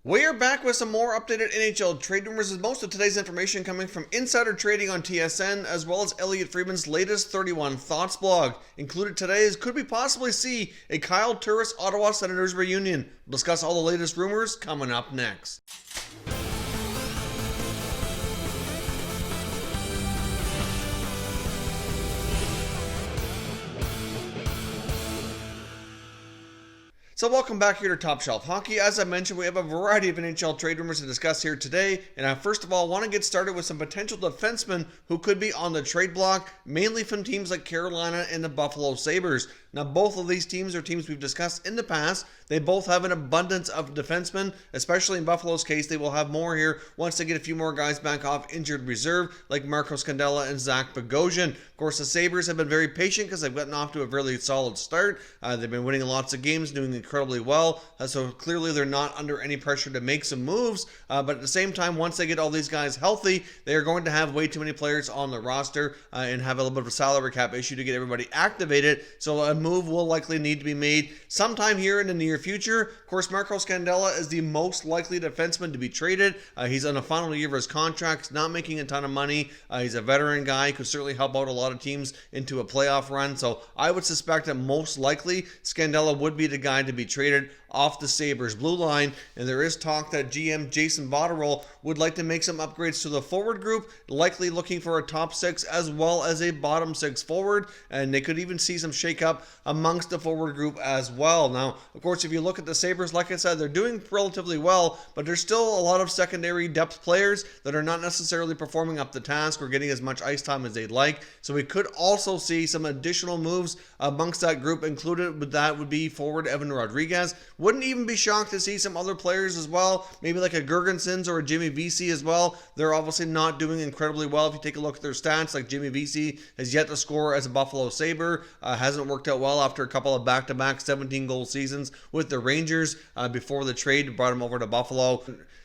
We are back with some more updated NHL trade rumors, with most of today's information coming from Insider Trading on TSN, as well as Elliot Friedman's latest 31 Thoughts blog. Included today is, could we possibly see a Kyle Turris Ottawa Senators reunion? We'll discuss all the latest rumors coming up next. So welcome back here to Top Shelf Hockey. As I mentioned, we have a variety of NHL trade rumors to discuss here today. And I first of all want to get started with some potential defensemen who could be on the trade block, mainly from teams like Carolina and the Buffalo Sabres. Now, both of these teams are teams we've discussed in the past. They both have an abundance of defensemen, especially in Buffalo's case. They will have more here once they get a few more guys back off injured reserve, like Marco Scandella and Zach Bogosian. Of course, the Sabres have been very patient because they've gotten off to a really solid start. They've been winning lots of games, doing incredibly well. So clearly they're not under any pressure to make some moves. But at the same time, once they get all these guys healthy, they are going to have way too many players on the roster and have a little bit of a salary cap issue to get everybody activated. So a move will likely need to be made sometime here in the near future. Of course, Marco Scandella is the most likely defenseman to be traded. He's on the final year of his contract, not making a ton of money. He's a veteran guy, could certainly help out a lot of teams into a playoff run. So I would suspect that most likely Scandella would be the guy to be traded off the Sabres blue line, and there is talk that GM Jason Botterill would like to make some upgrades to the forward group, likely looking for a top six as well as a bottom six forward, and they could even see some shakeup amongst the forward group as well. Now, of course, if you look at the Sabres, like I said, they're doing relatively well, but there's still a lot of secondary depth players that are not necessarily performing up to task or getting as much ice time as they'd like, so we could also see some additional moves amongst that group. Included with that would be forward Evan Rodriguez. Wouldn't even be shocked to see some other players as well, maybe like a Gergensons or a Jimmy Vesey as well. They're obviously not doing incredibly well. If you take a look at their stats, like Jimmy Vesey has yet to score as a Buffalo Sabre, hasn't worked out well after a couple of back-to-back 17-goal seasons with the Rangers before the trade brought him over to Buffalo.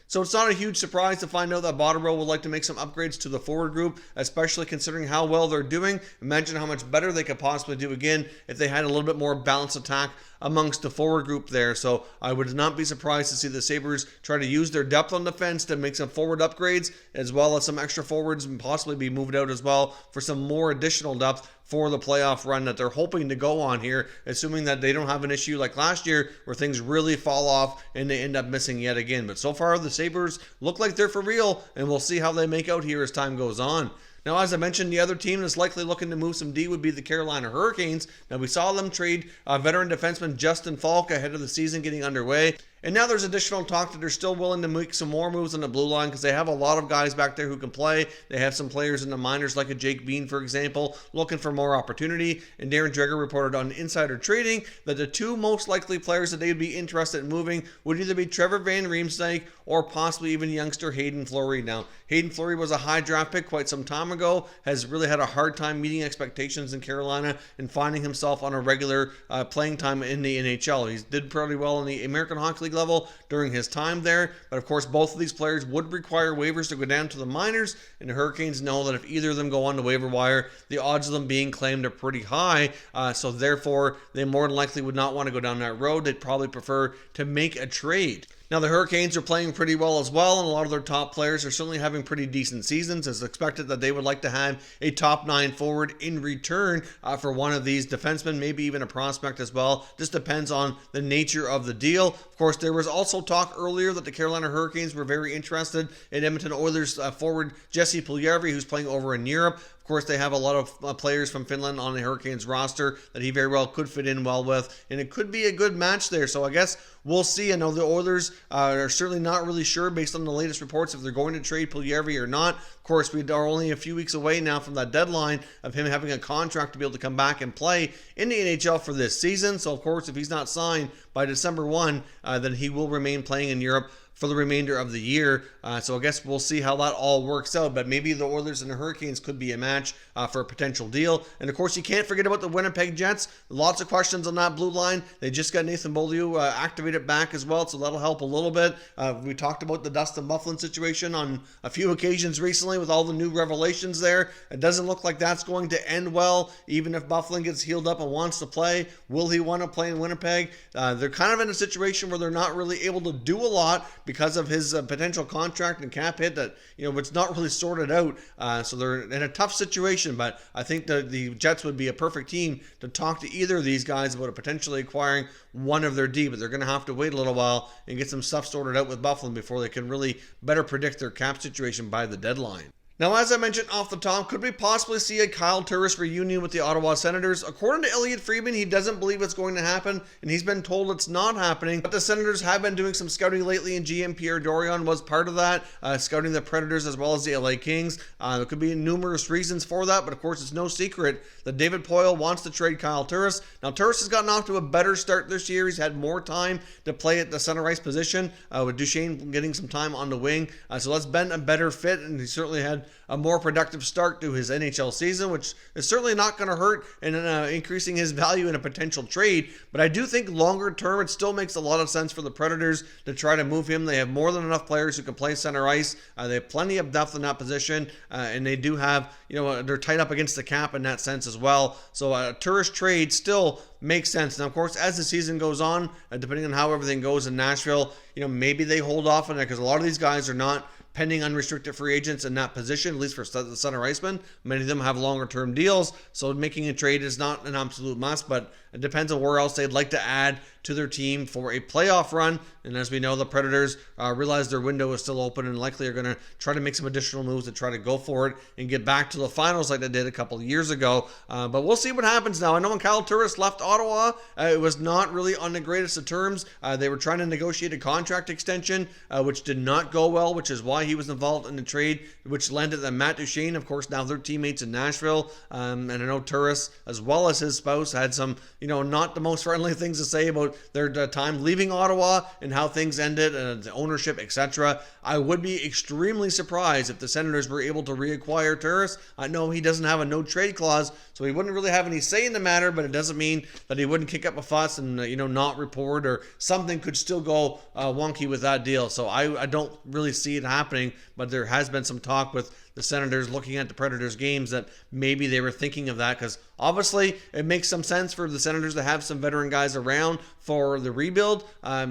So it's not a huge surprise to find out that Botterill would like to make some upgrades to the forward group, especially considering how well they're doing. Imagine how much better they could possibly do again if they had a little bit more balanced attack amongst the forward group there. So I would not be surprised to see the Sabres try to use their depth on defense to make some forward upgrades, as well as some extra forwards, and possibly be moved out as well for some more additional depth for the playoff run that they're hoping to go on here, assuming that they don't have an issue like last year where things really fall off and they end up missing yet again. But so far, the Sabres look like they're for real, and we'll see how they make out here as time goes on. Now, as I mentioned, the other team that's likely looking to move some D would be the Carolina Hurricanes. Now, we saw them trade veteran defenseman Justin Falk ahead of the season getting underway. And now there's additional talk that they're still willing to make some more moves on the blue line because they have a lot of guys back there who can play. They have some players in the minors like a Jake Bean, for example, looking for more opportunity. And Darren Dreger reported on Insider Trading that the two most likely players that they would be interested in moving would either be Trevor Van Riemsdyk or possibly even youngster Hayden Fleury. Now, Hayden Fleury was a high draft pick quite some time ago, has really had a hard time meeting expectations in Carolina and finding himself on a regular playing time in the NHL. He did pretty well in the American Hockey League level during his time there, but of course both of these players would require waivers to go down to the minors, and the Hurricanes know that if either of them go on the waiver wire, the odds of them being claimed are pretty high, so therefore they more than likely would not want to go down that road. They'd probably prefer to make a trade. Now, the Hurricanes are playing pretty well as well, and a lot of their top players are certainly having pretty decent seasons. It's expected that they would like to have a top 9 forward in return for one of these defensemen, maybe even a prospect as well. Just depends on the nature of the deal. Of course, there was also talk earlier that the Carolina Hurricanes were very interested in Edmonton Oilers forward Jesse Puljujärvi, who's playing over in Europe. Of course, they have a lot of players from Finland on the Hurricanes roster that he very well could fit in well with, and it could be a good match there. So I guess we'll see. I know the Oilers are certainly not really sure based on the latest reports if they're going to trade Puljujärvi or not. Of course, we are only a few weeks away now from that deadline of him having a contract to be able to come back and play in the NHL for this season. So, of course, if he's not signed by December 1, then he will remain playing in Europe for the remainder of the year. So I guess we'll see how that all works out. But maybe the Oilers and the Hurricanes could be a match match for a potential deal. And of course, you can't forget about the Winnipeg Jets. Lots of questions on that blue line. They just got Nathan Beaulieu activated back as well, so that'll help a little bit. We talked about the Dustin Byfuglien situation on a few occasions recently with all the new revelations there. It doesn't look like that's going to end well, even if Byfuglien gets healed up and wants to play. Will he want to play in Winnipeg? They're kind of in a situation where they're not really able to do a lot because of his potential contract and cap hit that, it's not really sorted out. So they're in a tough situation, but I think the Jets would be a perfect team to talk to either of these guys about potentially acquiring one of their D, but they're going to have to wait a little while and get some stuff sorted out with Byfuglien before they can really better predict their cap situation by the deadline. Now, as I mentioned off the top, could we possibly see a Kyle Turris reunion with the Ottawa Senators? According to Elliot Friedman, he doesn't believe it's going to happen, and he's been told it's not happening. But the Senators have been doing some scouting lately, and GM Pierre Dorion was part of that, scouting the Predators as well as the LA Kings. There could be numerous reasons for that, but of course, it's no secret that David Poile wants to trade Kyle Turris. Now, Turris has gotten off to a better start this year. He's had more time to play at the center ice position, with Duchesne getting some time on the wing. So that's been a better fit, and he certainly had a more productive start to his NHL season, which is certainly not going to hurt in increasing his value in a potential trade. But I do think longer term, it still makes a lot of sense for the Predators to try to move him. They have more than enough players who can play center ice. They have plenty of depth in that position, and they do have, they're tight up against the cap in that sense as well. So a Turris trade still makes sense. Now, of course, as the season goes on, depending on how everything goes in Nashville, maybe they hold off on it because a lot of these guys are not pending unrestricted free agents in that position, at least for the center iceman. Many of them have longer term deals, so making a trade is not an absolute must, but it depends on where else they'd like to add to their team for a playoff run. And as we know, the Predators realize their window is still open and likely are going to try to make some additional moves to try to go for it and get back to the finals like they did a couple of years ago. But we'll see what happens now. I know when Kyle Turris left Ottawa, it was not really on the greatest of terms. They were trying to negotiate a contract extension, which did not go well, which is why he was involved in the trade, which landed that Matt Duchesne, of course, now they're teammates in Nashville. And I know Turris, as well as his spouse, had some, not the most friendly things to say about their time leaving Ottawa and how things ended, the ownership, etc. I would be extremely surprised if the Senators were able to reacquire Turris. I know he doesn't have a no trade clause, so he wouldn't really have any say in the matter, but it doesn't mean that he wouldn't kick up a fuss and not report, or something could still go wonky with that deal. So I don't really see it happening, but there has been some talk with the Senators looking at the Predators games that maybe they were thinking of that, because obviously it makes some sense for the Senators to have some veteran guys around for the rebuild.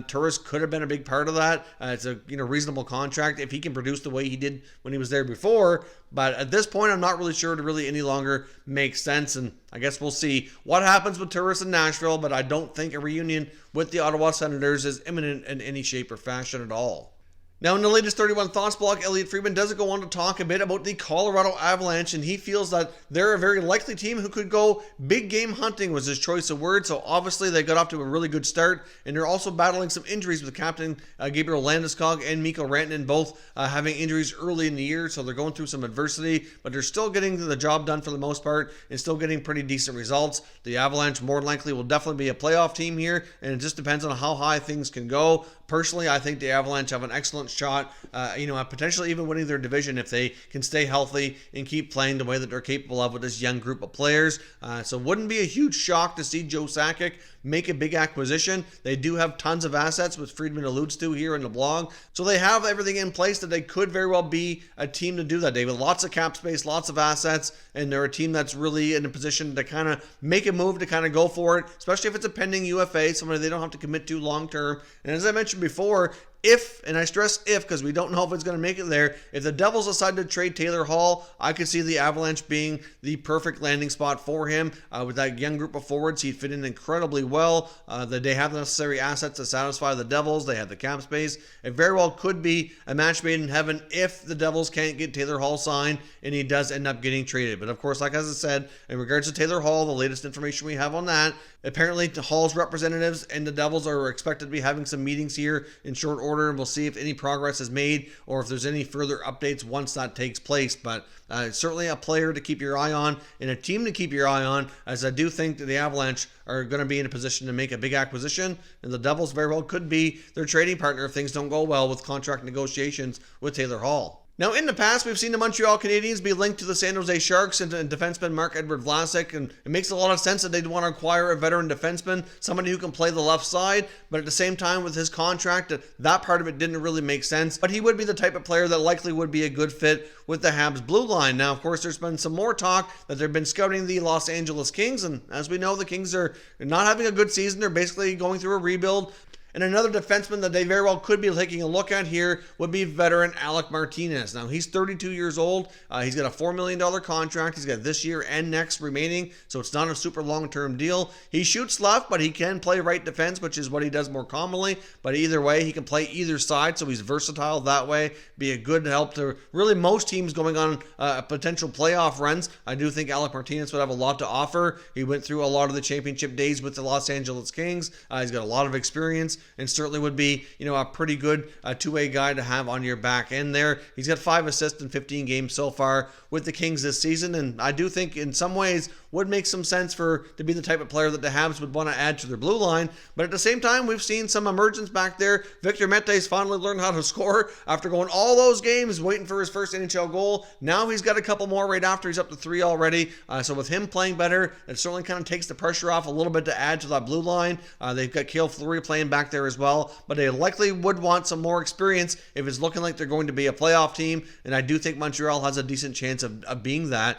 Turris could have been a big part of that. It's a reasonable contract if he can produce the way he did when he was there before. But at this point, I'm not really sure it really any longer makes sense. And I guess we'll see what happens with Turris in Nashville. But I don't think a reunion with the Ottawa Senators is imminent in any shape or fashion at all. Now, in the latest 31 Thoughts blog, Elliot Friedman does go on to talk a bit about the Colorado Avalanche, and he feels that they're a very likely team who could go big game hunting, was his choice of words. So obviously they got off to a really good start, and they're also battling some injuries with Captain Gabriel Landeskog and Mikko Rantanen both having injuries early in the year, so they're going through some adversity, but they're still getting the job done for the most part and still getting pretty decent results. The Avalanche more than likely will definitely be a playoff team here, and it just depends on how high things can go. Personally, I think the Avalanche have an excellent shot, at potentially even winning their division if they can stay healthy and keep playing the way that they're capable of with this young group of players. So it wouldn't be a huge shock to see Joe Sakic make a big acquisition. They do have tons of assets, which Friedman alludes to here in the blog. So they have everything in place that they could very well be a team to do that, David. Lots of cap space, lots of assets, and they're a team that's really in a position to kind of make a move to kind of go for it, especially if it's a pending UFA, somebody they don't have to commit to long term. And as I mentioned before, if, and I stress if because we don't know if it's going to make it there, if the Devils decide to trade Taylor Hall, I could see the Avalanche being the perfect landing spot for him. With that young group of forwards, he'd fit in incredibly well. They have the necessary assets to satisfy the Devils. They have the cap space. It very well could be a match made in heaven if the Devils can't get Taylor Hall signed and he does end up getting traded. But of course, like as I said, in regards to Taylor Hall, the latest information we have on that, apparently Hall's representatives and the Devils are expected to be having some meetings here in short order, and we'll see if any progress is made or if there's any further updates once that takes place. But certainly a player to keep your eye on and a team to keep your eye on, as I do think that the Avalanche are going to be in a position to make a big acquisition, and the Devils very well could be their trading partner if things don't go well with contract negotiations with Taylor Hall. Now, in the past, we've seen the Montreal Canadiens be linked to the San Jose Sharks and defenseman Marc-Edouard Vlasic, and it makes a lot of sense that they'd want to acquire a veteran defenseman, somebody who can play the left side, but at the same time, with his contract, that part of it didn't really make sense, but he would be the type of player that likely would be a good fit with the Habs blue line. Now, of course, there's been some more talk that they've been scouting the Los Angeles Kings, and as we know, the Kings are not having a good season. They're basically going through a rebuild. And another defenseman that they very well could be taking a look at here would be veteran Alec Martinez. Now, he's 32 years old. He's got a $4 million contract. He's got this year and next remaining, so it's not a super long-term deal. He shoots left, but he can play right defense, which is what he does more commonly. But either way, he can play either side, so he's versatile that way. Be a good help to really most teams going on potential playoff runs. I do think Alec Martinez would have a lot to offer. He went through a lot of the championship days with the Los Angeles Kings. He's got a lot of experience, and certainly would be, a pretty good two-way guy to have on your back end there. He's got 5 assists in 15 games so far with the Kings this season, and I do think in some ways would make some sense to be the type of player that the Habs would want to add to their blue line. But at the same time, we've seen some emergence back there. Victor Mete's finally learned how to score after going all those games waiting for his first NHL goal. Now he's got a couple more right after. He's up to 3 already. So with him playing better, it certainly kind of takes the pressure off a little bit to add to that blue line. They've got Cale Fleury playing back there as well, but they likely would want some more experience if it's looking like they're going to be a playoff team, and I do think Montreal has a decent chance of being that,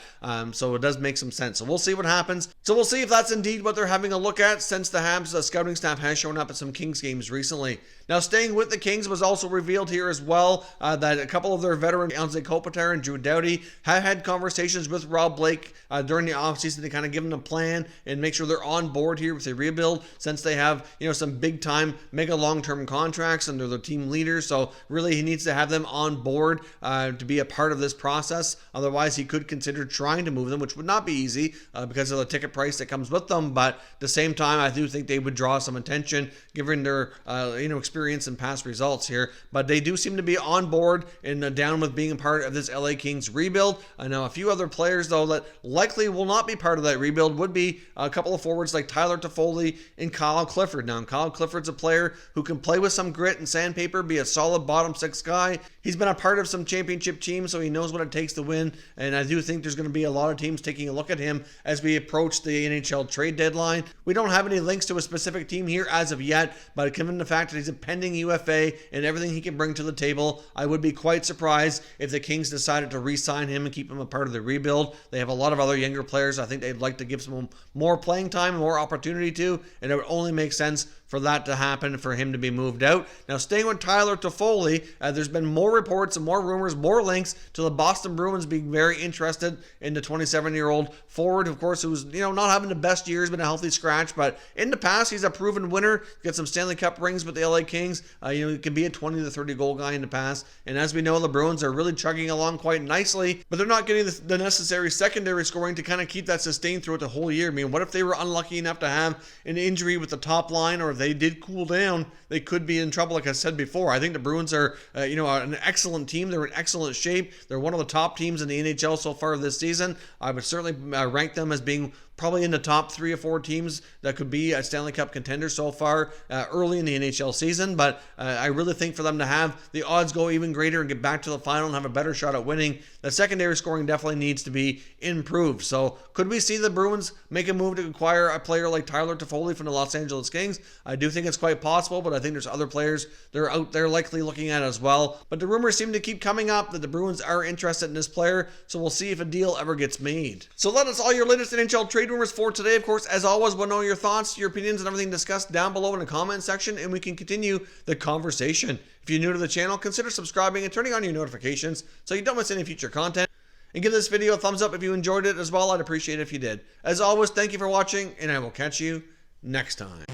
so it does make some sense. So we'll see what happens. So we'll see if that's indeed what they're having a look at, since the Habs scouting staff has shown up at some Kings games recently. Now, staying with the Kings, was also revealed here as well that a couple of their veterans, Anze Kopitar and Drew Doughty, have had conversations with Rob Blake during the offseason to kind of give them a plan and make sure they're on board here with the rebuild, since they have some big time, mega long-term contracts under their team leaders. So really, he needs to have them on board to be a part of this process. Otherwise, he could consider trying to move them, which would not be easy because of the ticket price that comes with them. But at the same time, I do think they would draw some attention given their experience and past results here. But they do seem to be on board and down with being a part of this LA Kings rebuild. I know a few other players, though, that likely will not be part of that rebuild would be a couple of forwards like Tyler Toffoli and Kyle Clifford. Now, Kyle Clifford's a player who can play with some grit and sandpaper, be a solid bottom six guy. He's been a part of some championship teams, so he knows what it takes to win. And I do think there's going to be a lot of teams taking a look at him as we approach the NHL trade deadline. We don't have any links to a specific team here as of yet, but given the fact that he's a pending UFA and everything he can bring to the table, I would be quite surprised if the Kings decided to re-sign him and keep him a part of the rebuild. They have a lot of other younger players I think they'd like to give some more playing time and more opportunity to, and it would only make sense for that to happen, for him to be moved out. Now, staying with Tyler Toffoli, there's been more reports and more rumors, more links to the Boston Bruins being very interested in the 27-year-old forward, of course, who's not having the best years, been a healthy scratch, but in the past, he's a proven winner, got some Stanley Cup rings with the LA Kings. He can be a 20 to 30 goal guy in the past, and as we know, the Bruins are really chugging along quite nicely, but they're not getting the necessary secondary scoring to kind of keep that sustained throughout the whole year. I mean, what if they were unlucky enough to have an injury with the top line, or if they did cool down, they could be in trouble, like I said before. I think the Bruins are, an excellent team. They're in excellent shape. They're one of the top teams in the NHL so far this season. I would certainly rank them as being probably in the top 3 or 4 teams that could be a Stanley Cup contender so far early in the NHL season. But I really think for them to have the odds go even greater and get back to the final and have a better shot at winning, the secondary scoring definitely needs to be improved. So could we see the Bruins make a move to acquire a player like Tyler Toffoli from the Los Angeles Kings? I do think it's quite possible, but I think there's other players they're out there likely looking at as well. But the rumors seem to keep coming up that the Bruins are interested in this player, so we'll see if a deal ever gets made. So let us all your latest NHL trade rumors for today. Of course, as always, we'll know your thoughts, your opinions, and everything discussed down below in the comment section, and we can continue the conversation. If you're new to the channel, consider subscribing and turning on your notifications so you don't miss any future content. And give this video a thumbs up if you enjoyed it as well. I'd appreciate it if you did. As always, thank you for watching, and I will catch you next time.